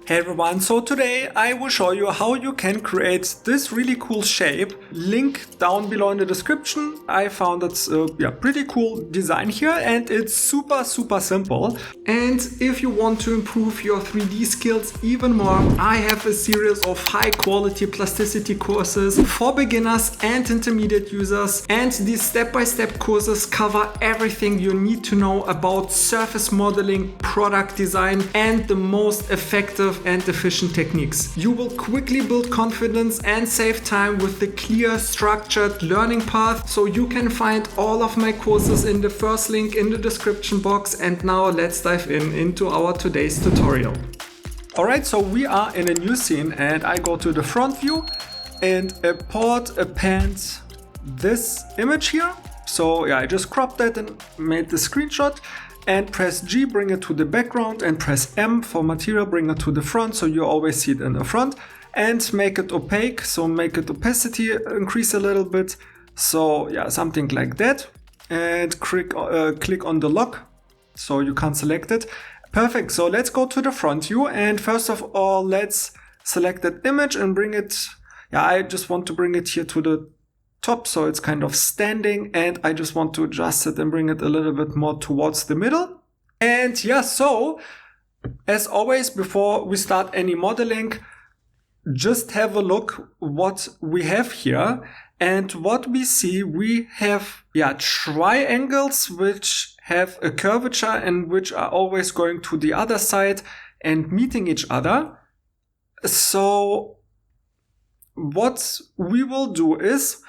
Hey everyone, so today I will show you how you can create this really cool shape. Link down below in the description. I found it's a pretty cool design here and it's super simple. And if you want to improve your 3D skills even more, I have a series of high quality plasticity courses for beginners and intermediate users. And these step-by-step courses cover everything you need to know about surface modeling, product design, and the most effective and efficient techniques. You will quickly build confidence and save time with the clear, structured learning path. So you can find all of my courses in the first link in the description box. And now let's dive into our today's tutorial. Alright, so we are in a new scene and I go to the front view and append this image here. So I just cropped that and made the screenshot. And press G, bring it to the background, and press M for material, bring it to the front, so you always see it in the front. And make it opaque, so make it opacity increase a little bit. So something like that. And click on the lock, so you can't select it. Perfect, so let's go to the front view. And first of all, let's select that image and bring it, I just want to bring it here to the top, so it's kind of standing, and I just want to adjust it and bring it a little bit more towards the middle. And so as always, before we start any modeling, just have a look what we have here. And what we see, we have triangles which have a curvature and which are always going to the other side and meeting each other. So what we will do is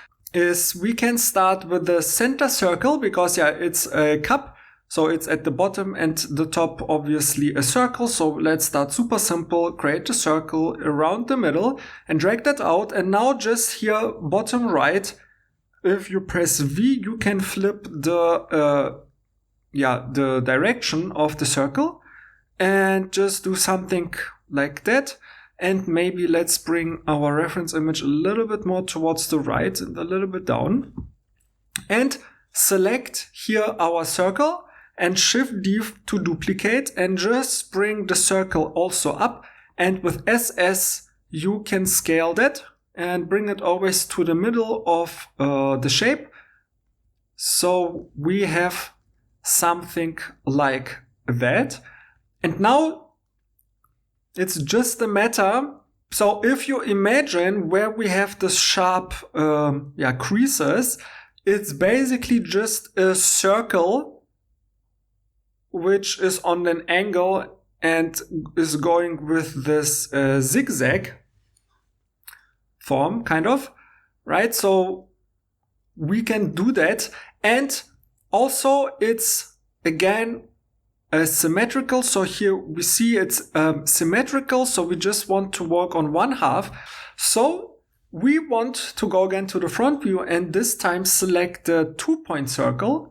we can start with the center circle, because it's a cup, so it's at the bottom and the top obviously a circle. So let's start super simple, create a circle around the middle and drag that out. And now just here bottom right, if you press V, you can flip the direction of the circle and just do something like that. And maybe let's bring our reference image a little bit more towards the right and a little bit down. And select here our circle and Shift D to duplicate, and just bring the circle also up. And with SS, you can scale that and bring it always to the middle of the shape. So we have something like that. And now it's just a matter. So if you imagine where we have the sharp creases, it's basically just a circle which is on an angle and is going with this zigzag form, kind of, right? So we can do that. And also it's again symmetrical. So here we see it's symmetrical. So we just want to work on one half. So we want to go again to the front view and this time select the 2-point circle,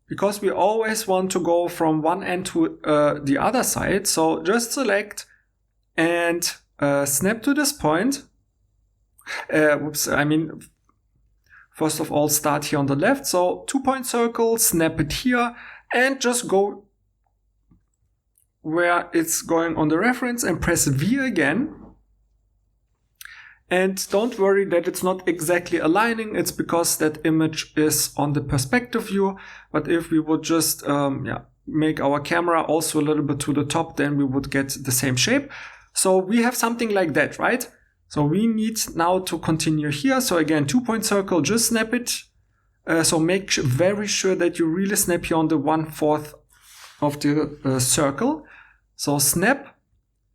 because we always want to go from one end to the other side. So just select and snap to this point. First of all, start here on the left. So 2-point circle, snap it here and just go where it's going on the reference and press V again. And don't worry that it's not exactly aligning. It's because that image is on the perspective view. But if we would just make our camera also a little bit to the top, then we would get the same shape. So we have something like that, right? So we need now to continue here. So again, 2-point circle, just snap it. So make very sure that you really snap here on the 1/4 of the circle. So snap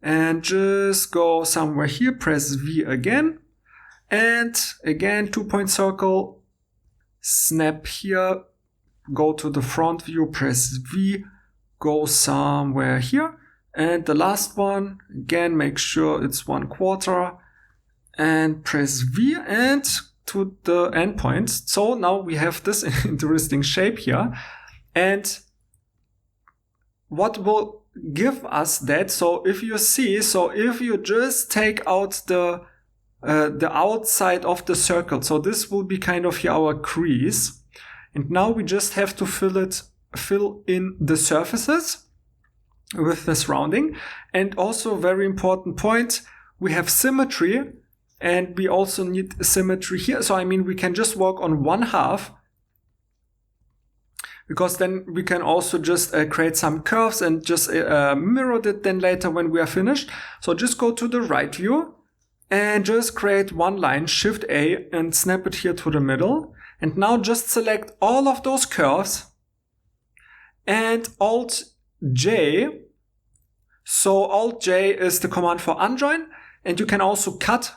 and just go somewhere here, press V again. And again, 2-point circle, snap here, go to the front view, press V, go somewhere here. And the last one, again, make sure it's 1/4 and press V and to the endpoint. So now we have this interesting shape here. And what will give us that? So if you see, so if you just take out the outside of the circle, so this will be kind of here our crease. And now we just have to fill in the surfaces. with this rounding. And also very important point, we have symmetry and we also need symmetry here. So I mean, we can just work on 1/2 because then we can also just create some curves and just mirror it then later when we are finished. So just go to the right view and just create one line, Shift A, and snap it here to the middle. And now just select all of those curves and Alt J. So Alt J is the command for unjoin, and you can also cut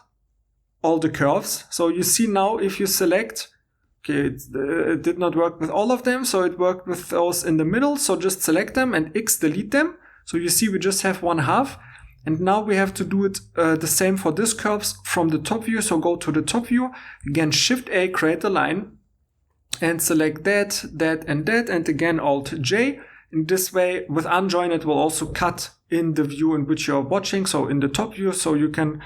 all the curves. So you see now if you select, okay, it did not work with all of them, so it worked with those in the middle. So just select them and X delete them. So you see we just have 1/2. And now we have to do it the same for these curves from the top view. So go to the top view, again Shift A, create a line, and select that, that, and that, and again Alt J. In this way, with unjoin, it will also cut in the view in which you're watching, so in the top view, so you can,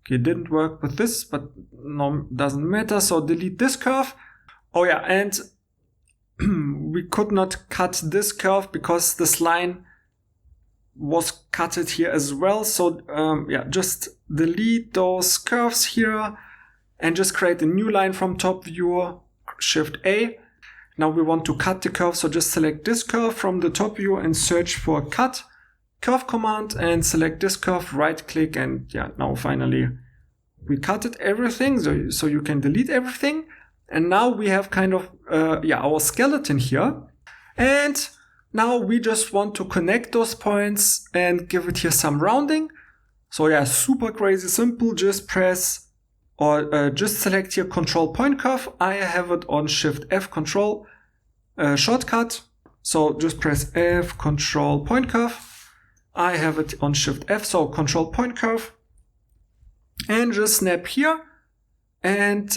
okay, it didn't work with this, but no, doesn't matter, so delete this curve. Oh yeah, and we could not cut this curve because this line was cutted here as well. So yeah, just delete those curves here and just create a new line from top view, Shift A. Now we want to cut the curve, so just select this curve from the top view and search for cut curve command and select this curve, right click, and yeah, now finally we cutted everything, so you can delete everything. And now we have kind of yeah, our skeleton here. And now we just want to connect those points and give it here some rounding. So yeah, super crazy simple. Just press or just select here Control Point Curve. I have it on Shift F Control shortcut. So just press F Control Point Curve. I have it on Shift F, so Control Point Curve. And just snap here and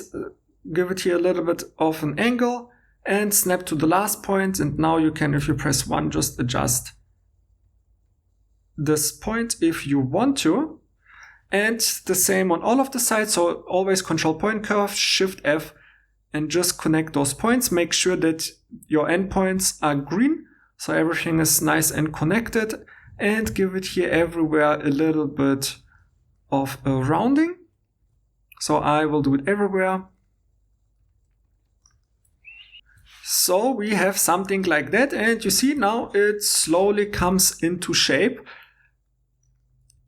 give it here a little bit of an angle. And snap to the last point, and now you can, if you press 1, just adjust this point if you want to. And the same on all of the sides, so always Control Point Curve, Shift F, and just connect those points. Make sure that your endpoints are green, so everything is nice and connected, and give it here everywhere a little bit of a rounding. So I will do it everywhere. So we have something like that, and you see now it slowly comes into shape.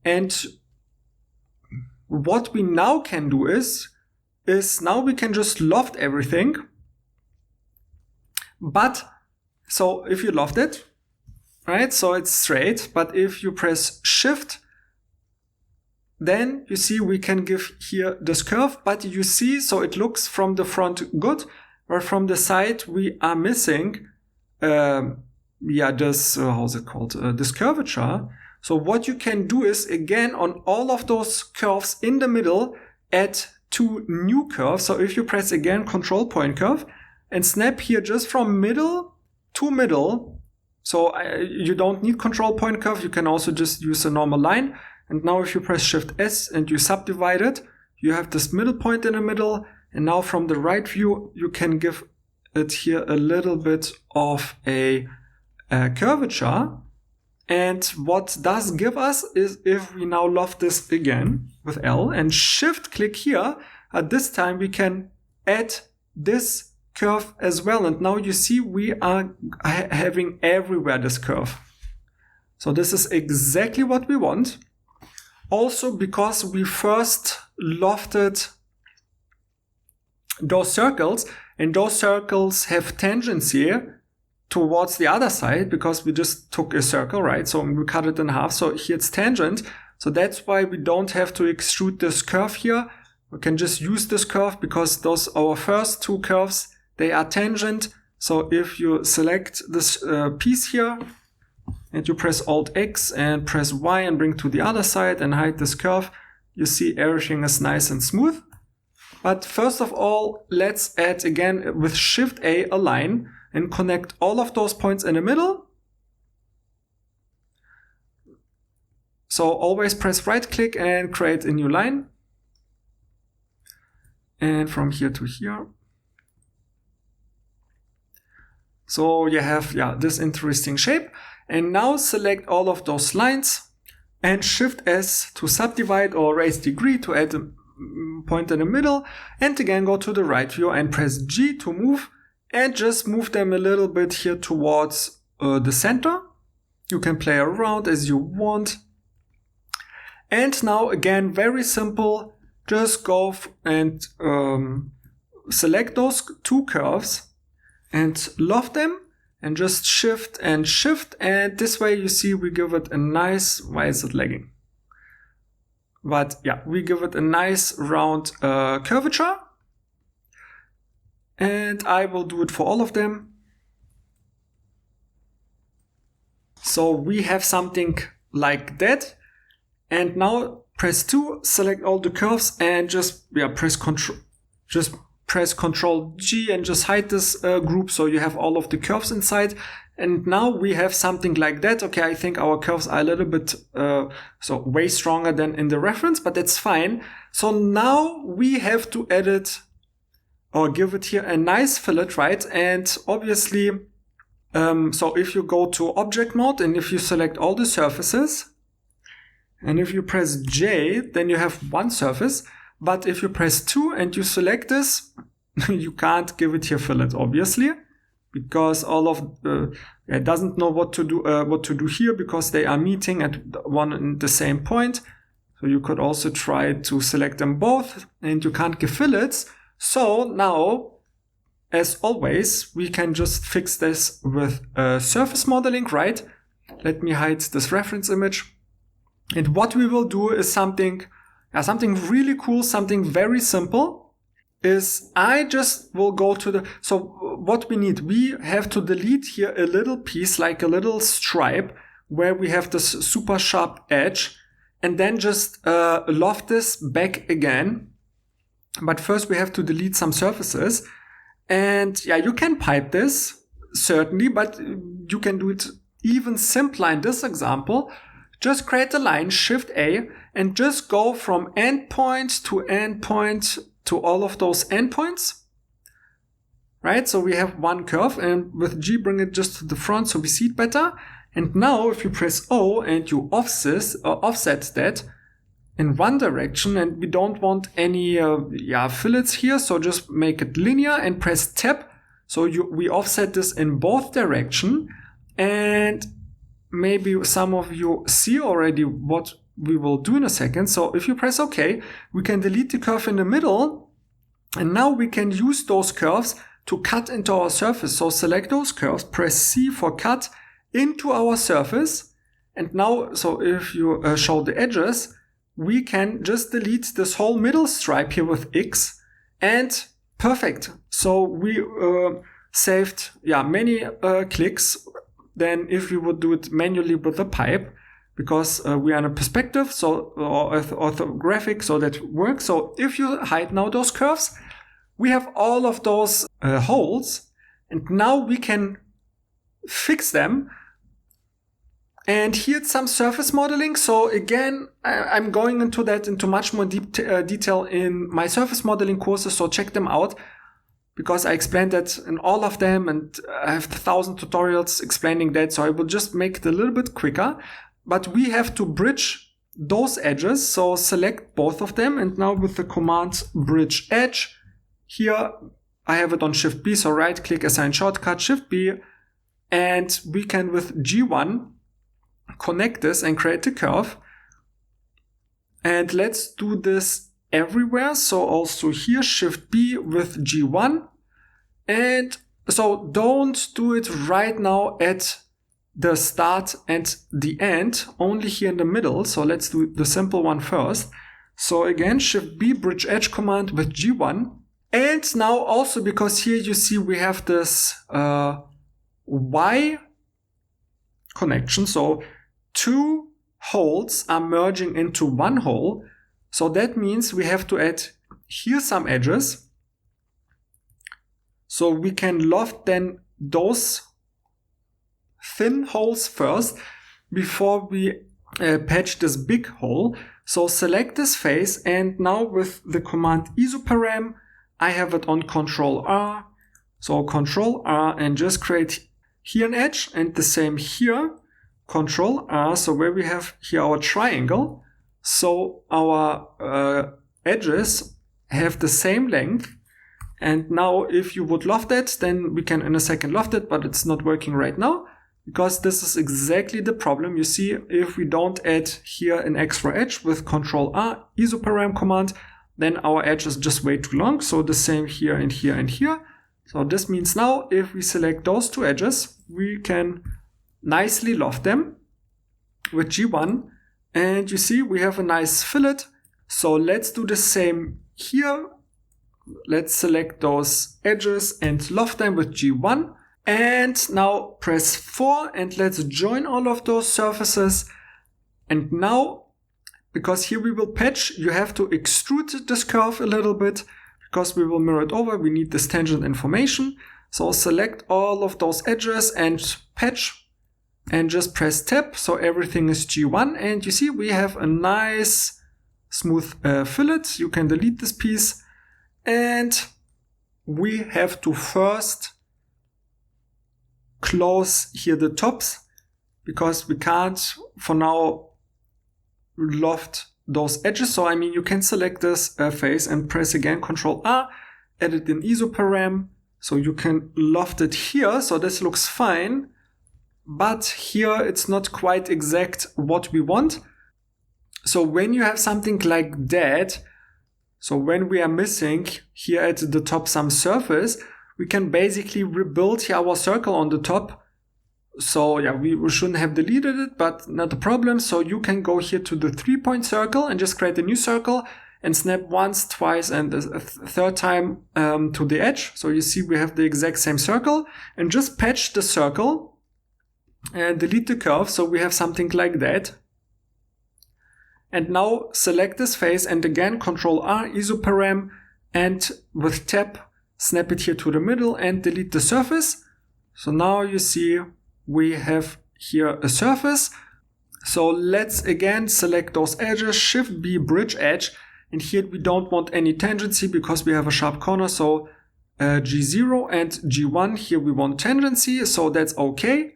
And what we now can do is now we can just loft everything. But, so if you loft it, right, so it's straight, but if you press Shift, then you see we can give here this curve, but you see, so it looks from the front good, but from the side we are missing, yeah, this, how's it called, this curvature. So what you can do is, again, on all of those curves in the middle, add 2 new curves. So if you press again Control Point Curve and snap here just from middle to middle, so you don't need Control Point Curve, you can also just use a normal line. And now if you press Shift S and you subdivide it, you have this middle point in the middle. And now from the right view, you can give it here a little bit of a curvature. And what does give us is if we now loft this again with L and Shift click here, at this time we can add this curve as well. And now you see we are having everywhere this curve. So this is exactly what we want. Also because we first lofted those circles, and those circles have tangency towards the other side because we just took a circle, right? So we cut it in half. So here it's tangent. So that's why we don't have to extrude this curve here. We can just use this curve because those our first 2 curves, they are tangent. So if you select this piece here and you press Alt X and press Y and bring to the other side and hide this curve, you see everything is nice and smooth. But first of all, let's add again with Shift A a line and connect all of those points in the middle. So always press right click and create a new line. And from here to here. So you have, yeah, this interesting shape. And now select all of those lines and Shift S to subdivide or raise degree to add a point in the middle. And again, go to the right view and press G to move and just move them a little bit here towards the center. You can play around as you want. And now again, very simple, just go and select those two curves and loft them and just shift, and this way you see we give it a nice, why is it lagging? But yeah, we give it a nice round curvature. And I will do it for all of them. So we have something like that. And now press 2, select all the curves and just press Ctrl G and just hide this group so you have all of the curves inside. And now we have something like that. Okay, I think our curves are a little bit way stronger than in the reference, but that's fine. So now we have to edit or give it here a nice fillet, right? And obviously, so if you go to object mode and if you select all the surfaces, and if you press J, then you have one surface. But if you press 2 and you select this, you can't give it here fillet, obviously, because all of it doesn't know what to do here because they are meeting at one and the same point. So you could also try to select them both, and you can't give fillets. So now, as always, we can just fix this with surface modeling, right? Let me hide this reference image. And what we will do is something really cool, something very simple, is I just will go to the, so what we need, we have to delete here a little piece, like a little stripe, where we have this super sharp edge, and then just loft this back again. But first we have to delete some surfaces. And yeah, you can pipe this, certainly, but you can do it even simpler in this example. Just create a line, Shift A, and just go from endpoint to endpoint to all of those endpoints. Right? So we have one curve, and with G bring it just to the front so we see it better. And now if you press O and you offset that in one direction, and we don't want any fillets here, so just make it linear and press Tab. So we offset this in both directions, and maybe some of you see already what we will do in a second. So if you press OK, we can delete the curve in the middle. And now we can use those curves to cut into our surface. So select those curves, press C for cut into our surface. And now, so if you show the edges, we can just delete this whole middle stripe here with X. And perfect. So we saved many clicks than if we would do it manually with a pipe, because we are in a perspective, so or orthographic, so that works. So if you hide now those curves, we have all of those holes, and now we can fix them. And here's some surface modeling. So again, I'm going into much more detail in my surface modeling courses, so check them out, because I explained that in all of them, and I have 1,000 tutorials explaining that, so I will just make it a little bit quicker. But we have to bridge those edges, so select both of them, and now with the command bridge edge, here I have it on Shift B, so right click, assign shortcut, Shift B, and we can with G1 connect this and create a curve. And let's do this everywhere, so also here Shift B with G1. And so don't do it right now at the start and the end, only here in the middle. So let's do the simple one first. So again, Shift B, bridge edge command with G1. And now also, because here you see we have this Y connection, so two holes are merging into one hole. So that means we have to add here some edges. So we can loft then those thin holes first before we patch this big hole. So select this face, and now with the command isoparam, I have it on Ctrl R. So Ctrl R and just create here an edge, and the same here. Control R, so where we have here our triangle, so our edges have the same length. And now if you would loft it, then we can in a second loft it, but it's not working right now because this is exactly the problem. You see, if we don't add here an extra edge with Control R isoparam command, then our edge is just way too long. So the same here and here and here. So this means now if we select those two edges, we can nicely loft them with G1. And you see, we have a nice fillet. So let's do the same here. Let's select those edges and loft them with G1. And now press 4 and let's join all of those surfaces. And now, because here we will patch, you have to extrude this curve a little bit because we will mirror it over. We need this tangent information. So select all of those edges and patch and just press tab. So everything is G1. And you see, we have a nice smooth fillet. You can delete this piece. And we have to first close here the tops because we can't for now loft those edges. So I mean, you can select this face and press again Control R, edit in isoparam. So you can loft it here. So this looks fine, but here it's not quite exact what we want. So when you have something like that, so when we are missing here at the top some surface, we can basically rebuild here our circle on the top. So yeah, we shouldn't have deleted it, but not a problem. So you can go here to the 3-point circle and just create a new circle and snap once, twice, and a third time to the edge. So you see we have the exact same circle and just patch the circle and delete the curve. So we have something like that. And now select this face and again Control R isoparam and with tab snap it here to the middle and delete the surface. So now you see we have here a surface. So let's again select those edges, Shift B bridge edge, and here we don't want any tangency because we have a sharp corner. So G0 and G1, here we want tangency, so that's okay.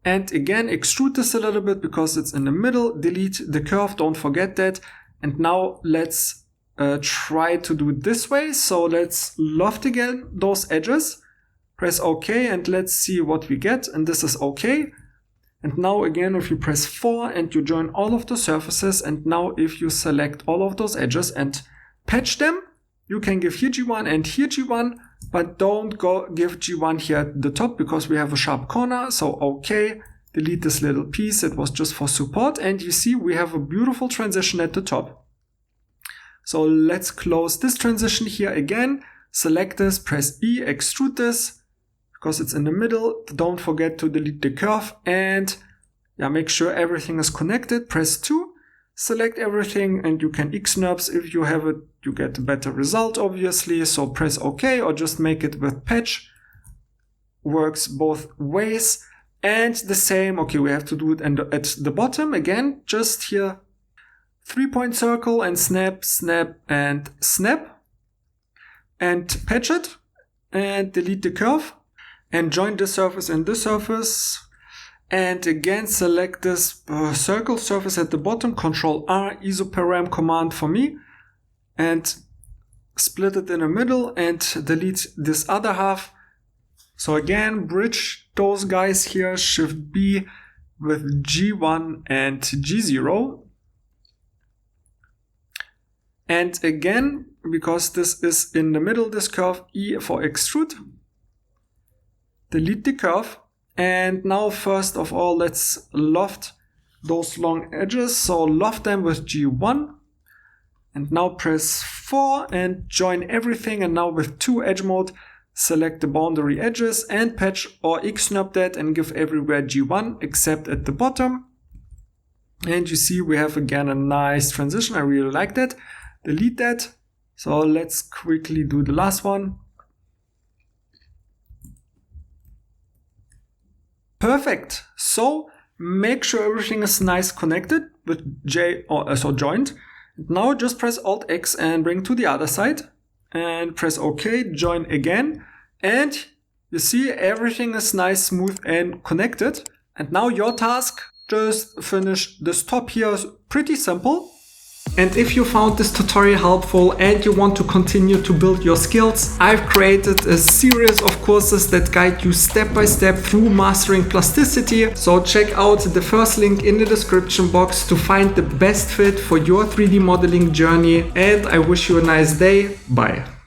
And again, extrude this a little bit because it's in the middle. Delete the curve, don't forget that. And now let's try to do it this way. So let's loft again those edges. Press OK and let's see what we get. And this is OK. And now again, if you press 4 and you join all of the surfaces, and now if you select all of those edges and patch them, you can give here G1 and here G1. But don't give G1 here at the top because we have a sharp corner. So OK, delete this little piece. It was just for support. And you see we have a beautiful transition at the top. So let's close this transition here again. Select this, press E, extrude this because it's in the middle. Don't forget to delete the curve and yeah, make sure everything is connected. Press 2. Select everything and you can X-NURBS. If you have it, you get a better result, obviously. So press OK or just make it with patch. Works both ways. And the same, okay, we have to do it at the bottom again. Just here, 3-point circle and snap, snap, and snap. And patch it and delete the curve. And join this surface and this surface. And again, select this circle surface at the bottom, Control R, isoparam command for me, and split it in the middle and delete this other half. So again, bridge those guys here, Shift B with G1 and G0. And again, because this is in the middle, this curve, E for extrude. Delete the curve. And now first of all, let's loft those long edges. So loft them with G1. And now press 4 and join everything. And now with 2 edge mode, select the boundary edges and patch or X-NURB that and give everywhere G1 except at the bottom. And you see we have again a nice transition. I really like that. Delete that. So let's quickly do the last one. Perfect. So make sure everything is nice connected with J or so joined. Now just press Alt X and bring to the other side and press OK, join again. And you see everything is nice, smooth and connected. And now your task just finish this top here. Pretty simple. And if you found this tutorial helpful and you want to continue to build your skills, I've created a series of courses that guide you step by step through mastering plasticity. So check out the first link in the description box to find the best fit for your 3D modeling journey. And I wish you a nice day. Bye.